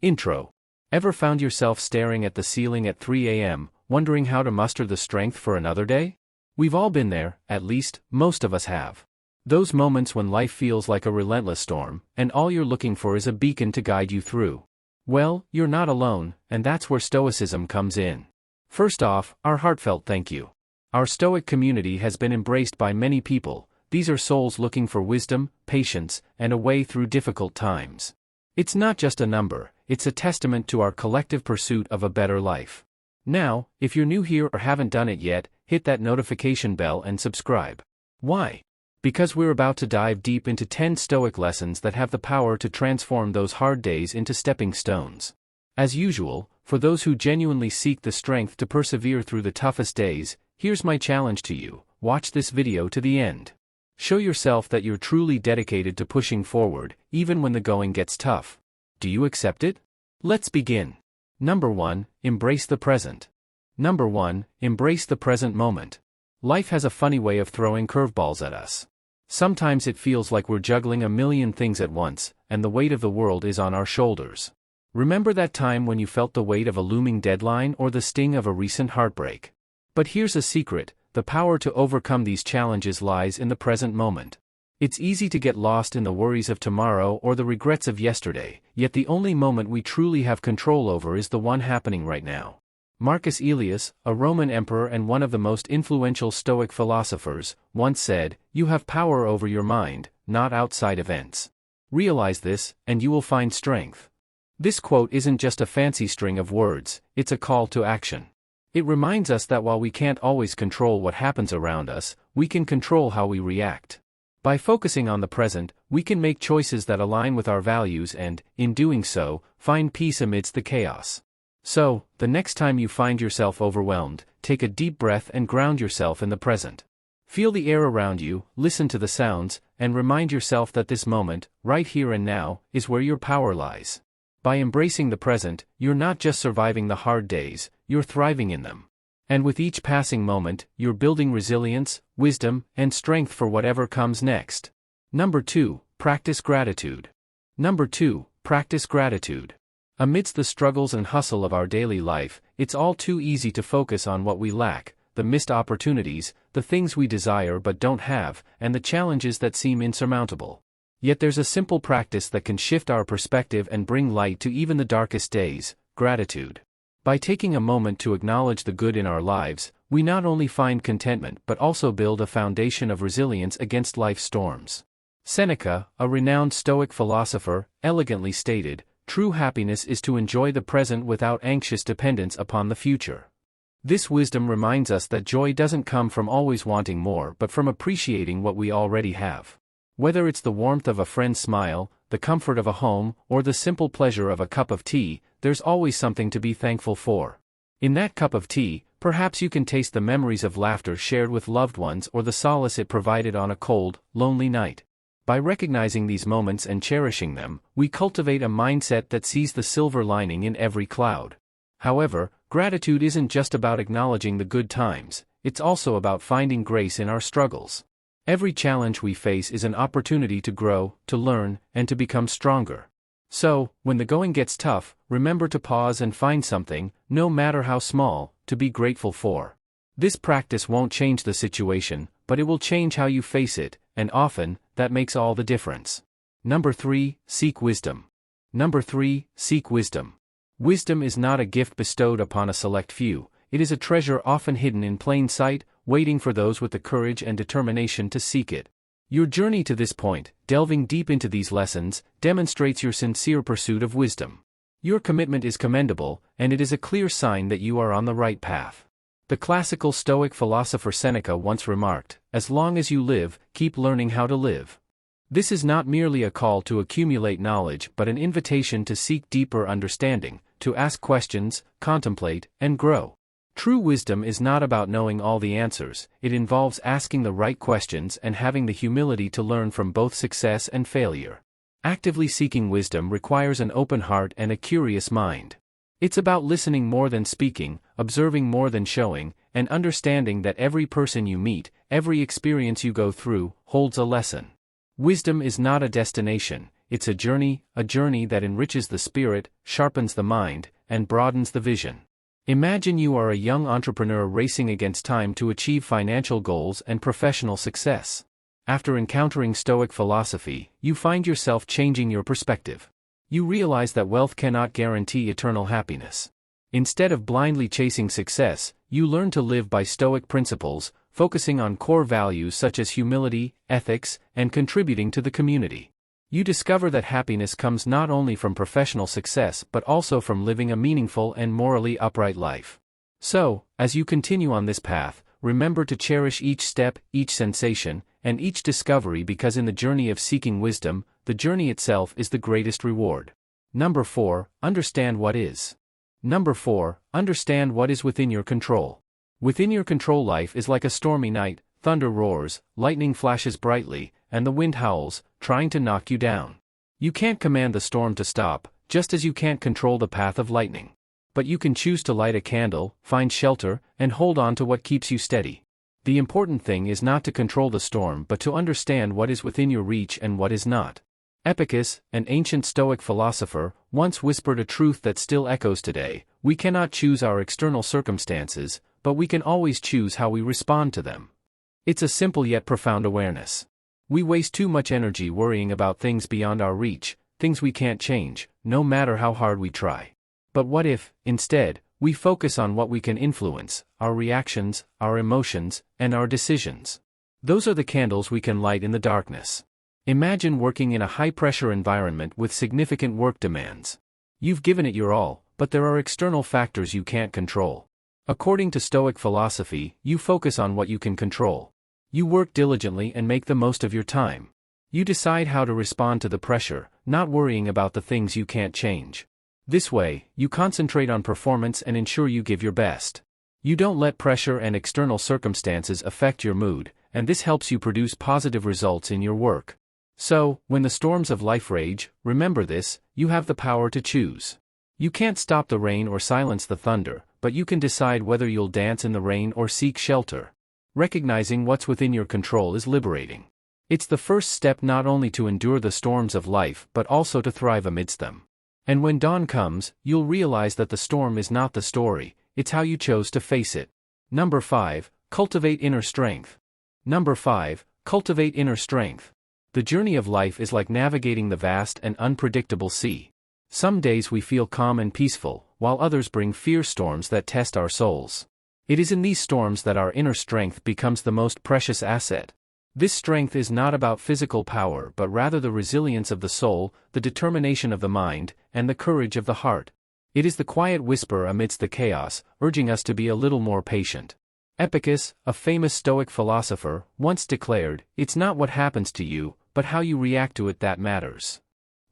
Intro. Ever found yourself staring at the ceiling at 3 a.m., wondering how to muster the strength for another day? We've all been there, at least, most of us have. Those moments when life feels like a relentless storm, and all you're looking for is a beacon to guide you through. Well, you're not alone, and that's where Stoicism comes in. First off, our heartfelt thank you. Our Stoic community has been embraced by many people. These are souls looking for wisdom, patience, and a way through difficult times. It's not just a number, it's a testament to our collective pursuit of a better life. Now, if you're new here or haven't done it yet, hit that notification bell and subscribe. Why? Because we're about to dive deep into 10 Stoic lessons that have the power to transform those hard days into stepping stones. As usual, for those who genuinely seek the strength to persevere through the toughest days, here's my challenge to you: watch this video to the end. Show yourself that you're truly dedicated to pushing forward, even when the going gets tough. Do you accept it? Let's begin. Number 1, embrace the present. Number 1, embrace the present moment. Life has a funny way of throwing curveballs at us. Sometimes it feels like we're juggling a million things at once, and the weight of the world is on our shoulders. Remember that time when you felt the weight of a looming deadline or the sting of a recent heartbreak? But here's a secret: the power to overcome these challenges lies in the present moment. It's easy to get lost in the worries of tomorrow or the regrets of yesterday, yet the only moment we truly have control over is the one happening right now. Marcus Aurelius, a Roman emperor and one of the most influential Stoic philosophers, once said, "You have power over your mind, not outside events. Realize this, and you will find strength." This quote isn't just a fancy string of words, it's a call to action. It reminds us that while we can't always control what happens around us, we can control how we react. By focusing on the present, we can make choices that align with our values and, in doing so, find peace amidst the chaos. So, the next time you find yourself overwhelmed, take a deep breath and ground yourself in the present. Feel the air around you, listen to the sounds, and remind yourself that this moment, right here and now, is where your power lies. By embracing the present, you're not just surviving the hard days, you're thriving in them. And with each passing moment, you're building resilience, wisdom, and strength for whatever comes next. Number 2, practice gratitude. Number 2, practice gratitude. Amidst the struggles and hustle of our daily life, it's all too easy to focus on what we lack, the missed opportunities, the things we desire but don't have, and the challenges that seem insurmountable. Yet there's a simple practice that can shift our perspective and bring light to even the darkest days: gratitude. By taking a moment to acknowledge the good in our lives, we not only find contentment but also build a foundation of resilience against life's storms. Seneca, a renowned Stoic philosopher, elegantly stated, "True happiness is to enjoy the present without anxious dependence upon the future." This wisdom reminds us that joy doesn't come from always wanting more but from appreciating what we already have. Whether it's the warmth of a friend's smile, the comfort of a home, or the simple pleasure of a cup of tea, there's always something to be thankful for. In that cup of tea, perhaps you can taste the memories of laughter shared with loved ones or the solace it provided on a cold, lonely night. By recognizing these moments and cherishing them, we cultivate a mindset that sees the silver lining in every cloud. However, gratitude isn't just about acknowledging the good times, it's also about finding grace in our struggles. Every challenge we face is an opportunity to grow, to learn, and to become stronger. So, when the going gets tough, remember to pause and find something, no matter how small, to be grateful for. This practice won't change the situation, but it will change how you face it, and often, that makes all the difference. Number 3, seek wisdom. Number 3, seek wisdom. Wisdom is not a gift bestowed upon a select few, it is a treasure often hidden in plain sight, waiting for those with the courage and determination to seek it. Your journey to this point, delving deep into these lessons, demonstrates your sincere pursuit of wisdom. Your commitment is commendable, and it is a clear sign that you are on the right path. The classical Stoic philosopher Seneca once remarked, "As long as you live, keep learning how to live." This is not merely a call to accumulate knowledge but an invitation to seek deeper understanding, to ask questions, contemplate, and grow. True wisdom is not about knowing all the answers, it involves asking the right questions and having the humility to learn from both success and failure. Actively seeking wisdom requires an open heart and a curious mind. It's about listening more than speaking, observing more than showing, and understanding that every person you meet, every experience you go through, holds a lesson. Wisdom is not a destination, it's a journey that enriches the spirit, sharpens the mind, and broadens the vision. Imagine you are a young entrepreneur racing against time to achieve financial goals and professional success. After encountering Stoic philosophy, you find yourself changing your perspective. You realize that wealth cannot guarantee eternal happiness. Instead of blindly chasing success, you learn to live by Stoic principles, focusing on core values such as humility, ethics, and contributing to the community. You discover that happiness comes not only from professional success but also from living a meaningful and morally upright life. So, as you continue on this path, remember to cherish each step, each sensation, and each discovery, because in the journey of seeking wisdom, the journey itself is the greatest reward. Number 4. Understand what is. Number 4. Understand what is within your control. Within your control, life is like a stormy night, thunder roars, lightning flashes brightly, and the wind howls, trying to knock you down. You can't command the storm to stop, just as you can't control the path of lightning. But you can choose to light a candle, find shelter, and hold on to what keeps you steady. The important thing is not to control the storm but to understand what is within your reach and what is not. Epicus, an ancient Stoic philosopher, once whispered a truth that still echoes today: we cannot choose our external circumstances, but we can always choose how we respond to them. It's a simple yet profound awareness. We waste too much energy worrying about things beyond our reach, things we can't change, no matter how hard we try. But what if, instead, we focus on what we can influence: our reactions, our emotions, and our decisions? Those are the candles we can light in the darkness. Imagine working in a high-pressure environment with significant work demands. You've given it your all, but there are external factors you can't control. According to Stoic philosophy, you focus on what you can control. You work diligently and make the most of your time. You decide how to respond to the pressure, not worrying about the things you can't change. This way, you concentrate on performance and ensure you give your best. You don't let pressure and external circumstances affect your mood, and this helps you produce positive results in your work. So, when the storms of life rage, remember this: you have the power to choose. You can't stop the rain or silence the thunder, but you can decide whether you'll dance in the rain or seek shelter. Recognizing what's within your control is liberating. It's the first step not only to endure the storms of life but also to thrive amidst them. And when dawn comes, you'll realize that the storm is not the story, it's how you chose to face it. Number 5. Cultivate inner strength. Number 5. Cultivate inner strength. The journey of life is like navigating the vast and unpredictable sea. Some days we feel calm and peaceful, while others bring fierce storms that test our souls. It is in these storms that our inner strength becomes the most precious asset. This strength is not about physical power but rather the resilience of the soul, the determination of the mind, and the courage of the heart. It is the quiet whisper amidst the chaos, urging us to be a little more patient. Epicus, a famous Stoic philosopher, once declared, "It's not what happens to you, but how you react to it that matters."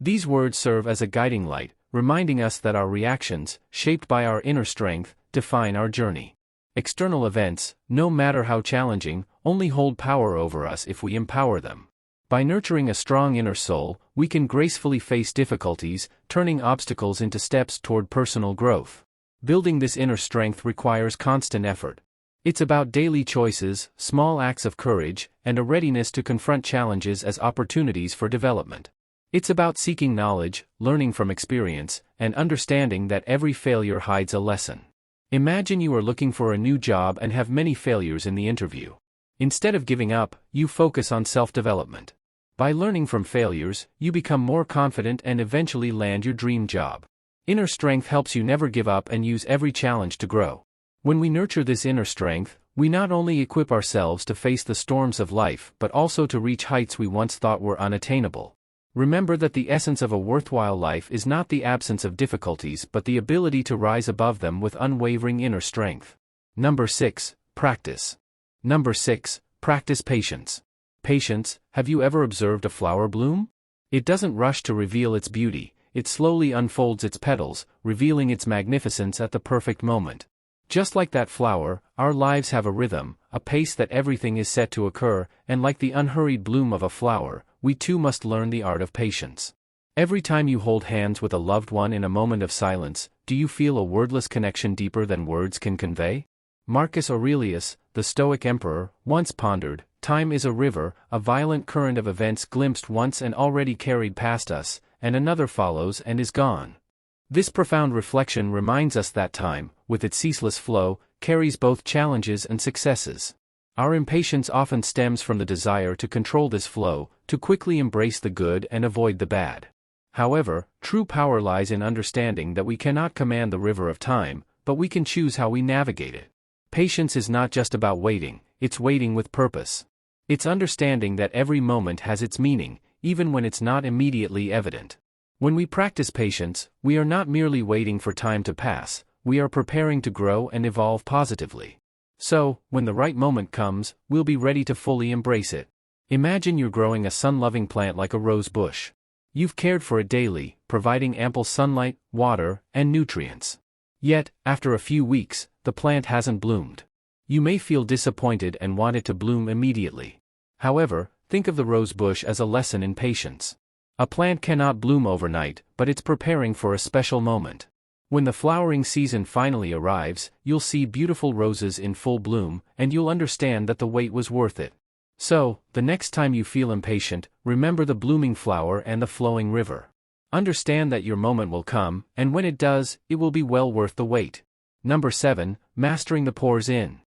These words serve as a guiding light, reminding us that our reactions, shaped by our inner strength, define our journey. External events, no matter how challenging, only hold power over us if we empower them. By nurturing a strong inner soul, we can gracefully face difficulties, turning obstacles into steps toward personal growth. Building this inner strength requires constant effort. It's about daily choices, small acts of courage, and a readiness to confront challenges as opportunities for development. It's about seeking knowledge, learning from experience, and understanding that every failure hides a lesson. Imagine you are looking for a new job and have many failures in the interview. Instead of giving up, you focus on self-development. By learning from failures, you become more confident and eventually land your dream job. Inner strength helps you never give up and use every challenge to grow. When we nurture this inner strength, we not only equip ourselves to face the storms of life but also to reach heights we once thought were unattainable. Remember that the essence of a worthwhile life is not the absence of difficulties but the ability to rise above them with unwavering inner strength. Number 6. Practice. Number 6. Practice patience. Patience. Have you ever observed a flower bloom? It doesn't rush to reveal its beauty, it slowly unfolds its petals, revealing its magnificence at the perfect moment. Just like that flower, our lives have a rhythm, a pace that everything is set to occur, and like the unhurried bloom of a flower, we too must learn the art of patience. Every time you hold hands with a loved one in a moment of silence, do you feel a wordless connection deeper than words can convey? Marcus Aurelius, the Stoic emperor, once pondered, Time is a river, a violent current of events glimpsed once and already carried past us, and another follows and is gone. This profound reflection reminds us that time, with its ceaseless flow, carries both challenges and successes. Our impatience often stems from the desire to control this flow, to quickly embrace the good and avoid the bad. However, true power lies in understanding that we cannot command the river of time, but we can choose how we navigate it. Patience is not just about waiting, it's waiting with purpose. It's understanding that every moment has its meaning, even when it's not immediately evident. When we practice patience, we are not merely waiting for time to pass, we are preparing to grow and evolve positively. So, when the right moment comes, we'll be ready to fully embrace it. Imagine you're growing a sun-loving plant like a rose bush. You've cared for it daily, providing ample sunlight, water, and nutrients. Yet, after a few weeks, the plant hasn't bloomed. You may feel disappointed and want it to bloom immediately. However, think of the rose bush as a lesson in patience. A plant cannot bloom overnight, but it's preparing for a special moment. When the flowering season finally arrives, you'll see beautiful roses in full bloom, and you'll understand that the wait was worth it. So, the next time you feel impatient, remember the blooming flower and the flowing river. Understand that your moment will come, and when it does, it will be well worth the wait. Number 7, mastering the pause in.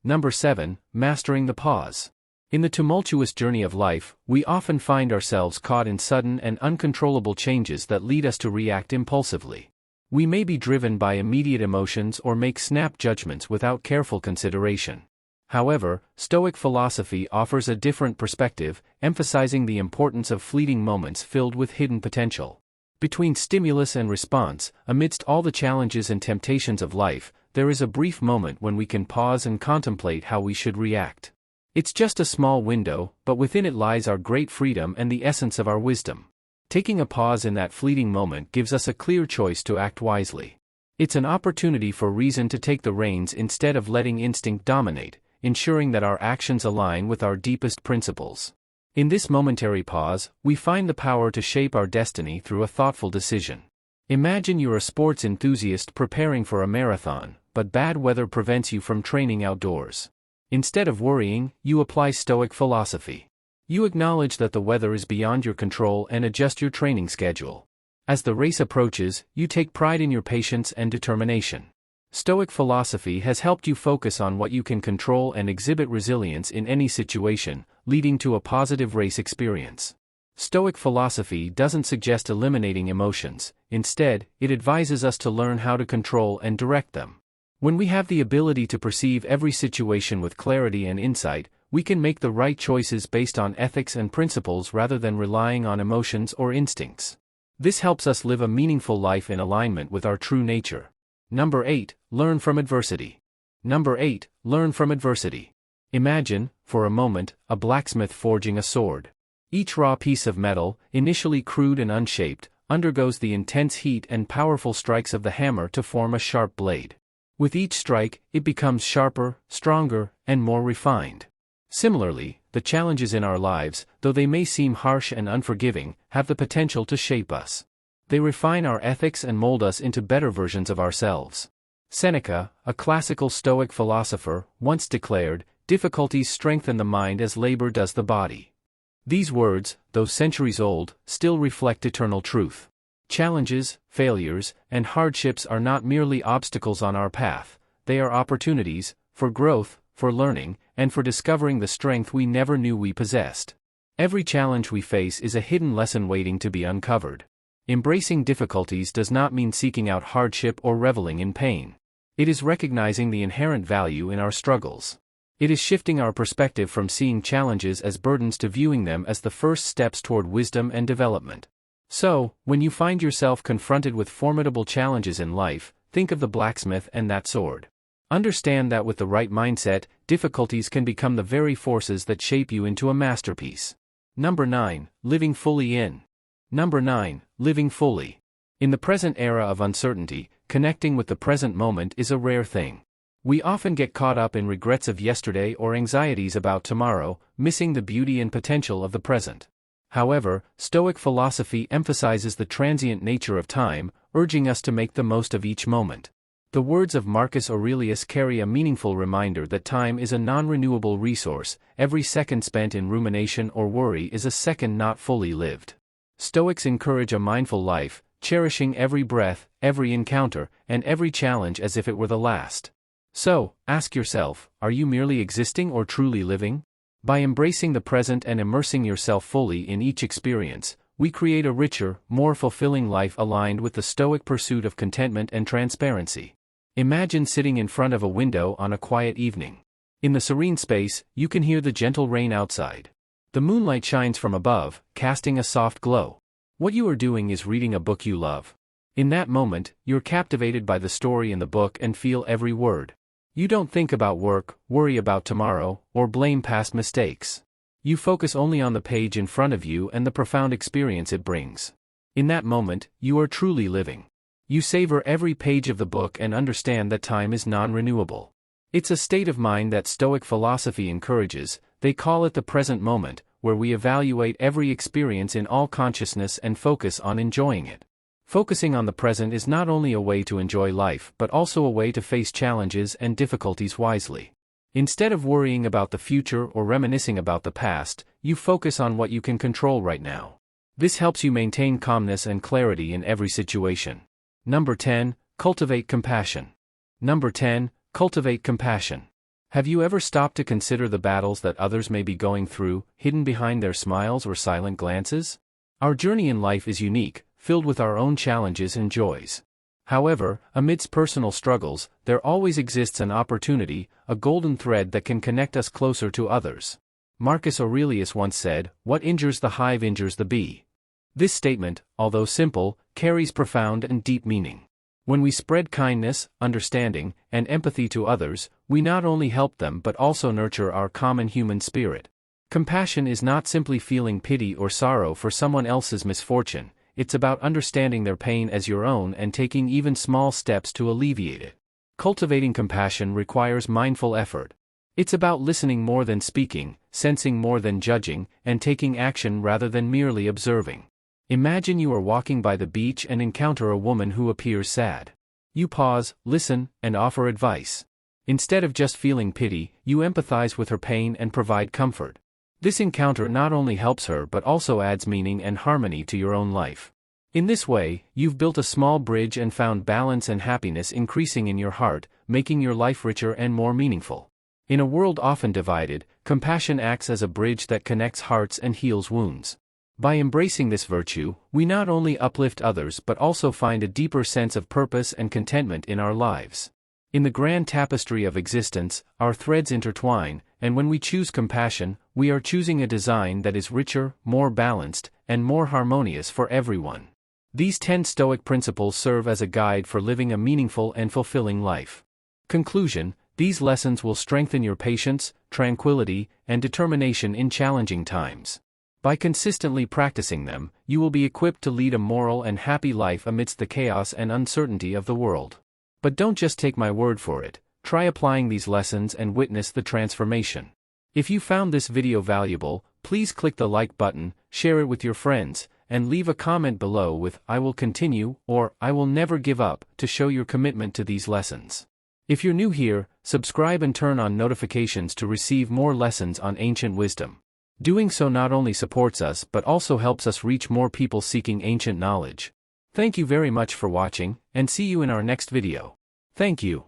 Number 7, mastering the pause. In the tumultuous journey of life, we often find ourselves caught in sudden and uncontrollable changes that lead us to react impulsively. We may be driven by immediate emotions or make snap judgments without careful consideration. However, Stoic philosophy offers a different perspective, emphasizing the importance of fleeting moments filled with hidden potential. Between stimulus and response, amidst all the challenges and temptations of life, there is a brief moment when we can pause and contemplate how we should react. It's just a small window, but within it lies our great freedom and the essence of our wisdom. Taking a pause in that fleeting moment gives us a clear choice to act wisely. It's an opportunity for reason to take the reins instead of letting instinct dominate, ensuring that our actions align with our deepest principles. In this momentary pause, we find the power to shape our destiny through a thoughtful decision. Imagine you're a sports enthusiast preparing for a marathon, but bad weather prevents you from training outdoors. Instead of worrying, you apply Stoic philosophy. You acknowledge that the weather is beyond your control and adjust your training schedule. As the race approaches, you take pride in your patience and determination. Stoic philosophy has helped you focus on what you can control and exhibit resilience in any situation, leading to a positive race experience. Stoic philosophy doesn't suggest eliminating emotions, instead, it advises us to learn how to control and direct them. When we have the ability to perceive every situation with clarity and insight, we can make the right choices based on ethics and principles rather than relying on emotions or instincts. This helps us live a meaningful life in alignment with our true nature. Number 8, learn from adversity. Number 8, learn from adversity. Imagine, for a moment, a blacksmith forging a sword. Each raw piece of metal, initially crude and unshaped, undergoes the intense heat and powerful strikes of the hammer to form a sharp blade. With each strike, it becomes sharper, stronger, and more refined. Similarly, the challenges in our lives, though they may seem harsh and unforgiving, have the potential to shape us. They refine our ethics and mold us into better versions of ourselves. Seneca, a classical Stoic philosopher, once declared, "Difficulties strengthen the mind as labor does the body." These words, though centuries old, still reflect eternal truth. Challenges, failures, and hardships are not merely obstacles on our path, they are opportunities for growth, for learning, and for discovering the strength we never knew we possessed. Every challenge we face is a hidden lesson waiting to be uncovered. Embracing difficulties does not mean seeking out hardship or reveling in pain. It is recognizing the inherent value in our struggles. It is shifting our perspective from seeing challenges as burdens to viewing them as the first steps toward wisdom and development. So, when you find yourself confronted with formidable challenges in life, think of the blacksmith and that sword. Understand that with the right mindset, difficulties can become the very forces that shape you into a masterpiece. Number 9, living fully in. Number 9, living fully. In the present era of uncertainty, connecting with the present moment is a rare thing. We often get caught up in regrets of yesterday or anxieties about tomorrow, missing the beauty and potential of the present. However, Stoic philosophy emphasizes the transient nature of time, urging us to make the most of each moment. The words of Marcus Aurelius carry a meaningful reminder that time is a non-renewable resource. Every second spent in rumination or worry is a second not fully lived. Stoics encourage a mindful life, cherishing every breath, every encounter, and every challenge as if it were the last. So, ask yourself, are you merely existing or truly living? By embracing the present and immersing yourself fully in each experience, we create a richer, more fulfilling life aligned with the Stoic pursuit of contentment and transparency. Imagine sitting in front of a window on a quiet evening. In the serene space, you can hear the gentle rain outside. The moonlight shines from above, casting a soft glow. What you are doing is reading a book you love. In that moment, you're captivated by the story in the book and feel every word. You don't think about work, worry about tomorrow, or blame past mistakes. You focus only on the page in front of you and the profound experience it brings. In that moment, you are truly living. You savor every page of the book and understand that time is non-renewable. It's a state of mind that Stoic philosophy encourages. They call it the present moment, where we evaluate every experience in all consciousness and focus on enjoying it. Focusing on the present is not only a way to enjoy life but also a way to face challenges and difficulties wisely. Instead of worrying about the future or reminiscing about the past, you focus on what you can control right now. This helps you maintain calmness and clarity in every situation. Number 10. Cultivate compassion. Number 10. Cultivate compassion. Have you ever stopped to consider the battles that others may be going through, hidden behind their smiles or silent glances? Our journey in life is unique, filled with our own challenges and joys. However, amidst personal struggles, there always exists an opportunity, a golden thread that can connect us closer to others. Marcus Aurelius once said, "What injures the hive injures the bee." This statement, although simple, carries profound and deep meaning. When we spread kindness, understanding, and empathy to others, we not only help them but also nurture our common human spirit. Compassion is not simply feeling pity or sorrow for someone else's misfortune, it's about understanding their pain as your own and taking even small steps to alleviate it. Cultivating compassion requires mindful effort. It's about listening more than speaking, sensing more than judging, and taking action rather than merely observing. Imagine you are walking by the beach and encounter a woman who appears sad. You pause, listen, and offer advice. Instead of just feeling pity, you empathize with her pain and provide comfort. This encounter not only helps her but also adds meaning and harmony to your own life. In this way, you've built a small bridge and found balance and happiness increasing in your heart, making your life richer and more meaningful. In a world often divided, compassion acts as a bridge that connects hearts and heals wounds. By embracing this virtue, we not only uplift others but also find a deeper sense of purpose and contentment in our lives. In the grand tapestry of existence, our threads intertwine, and when we choose compassion, we are choosing a design that is richer, more balanced, and more harmonious for everyone. These 10 Stoic principles serve as a guide for living a meaningful and fulfilling life. Conclusion: these lessons will strengthen your patience, tranquility, and determination in challenging times. By consistently practicing them, you will be equipped to lead a moral and happy life amidst the chaos and uncertainty of the world. But don't just take my word for it, try applying these lessons and witness the transformation. If you found this video valuable, please click the like button, share it with your friends, and leave a comment below with "I will continue" or "I will never give up" to show your commitment to these lessons. If you're new here, subscribe and turn on notifications to receive more lessons on ancient wisdom. Doing so not only supports us but also helps us reach more people seeking ancient knowledge. Thank you very much for watching, and see you in our next video. Thank you.